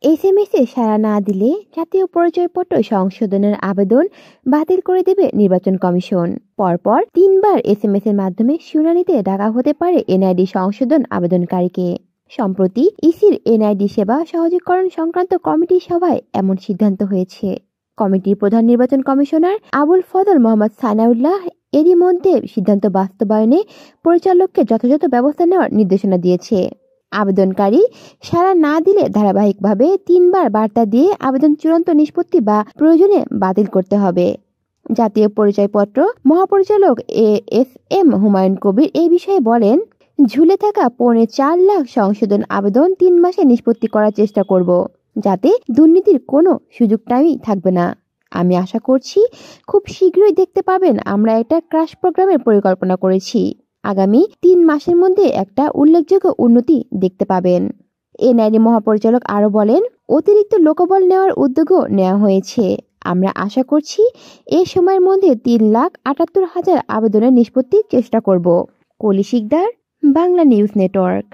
SMS এ সাড়া না দিলে জাতীয় পরিচয়পত্র সংশোধনের আবেদন বাতিল করে দেবে নির্বাচন কমিশন। পরপর 3বার এসএমএস এর মাধ্যমে শুনানিতে ডাকা হতে পারে এনআইডি সংশোধন আবেদনকারীকে। সম্প্রতি ইসির এনআইডি সেবা সহজীকরণ সংক্রান্ত কমিটির সভায় এমন সিদ্ধান্ত হয়েছে। কমিটির প্রধান নির্বাচন কমিশনার আবুল ফজল মোহাম্মদ সানাউল্লাহ এরই মধ্যে সিদ্ধান্ত বাস্তবায়নে পরিচালককে যথাযথ ব্যবস্থা নেওয়ার নির্দেশনা দিয়েছে। আবেদনকারী সাড়া না দিলে ধারাবাহিকভাবে 3বার বার্তা দিয়ে আবেদন চূড়ান্ত নিষ্পত্তি বা প্রয়োজনে বাতিল করতে হবে। জাতীয় পরিচয়পত্র মহাপরিচালক এএসএম হুমায়ুন কবির এই বিষয়ে বলেন, ঝুলে থাকা 4.5 লাখ সংশোধন আবেদন 3 মাসে নিষ্পত্তি করার চেষ্টা করব, যাতে দুর্নীতির কোনো সুযোগটাই থাকবে না। আমি আশা করছি খুব শীঘ্রই দেখতে পাবেন আমরা একটা ক্রাশ প্রোগ্রামের পরিকল্পনা করেছি। আগামী 3 মাসের মধ্যে একটা উল্লেখযোগ্য উন্নতি দেখতে পাবেন। এনআইডি মহাপরিচালক আরও বলেন, অতিরিক্ত লোকবল নেওয়ার উদ্যোগও নেওয়া হয়েছে। আমরা আশা করছি এ সময়ের মধ্যে 3,78,000 আবেদনের নিষ্পত্তির চেষ্টা করব। কলি শিকদার, বাংলা নিউজ নেটওয়ার্ক।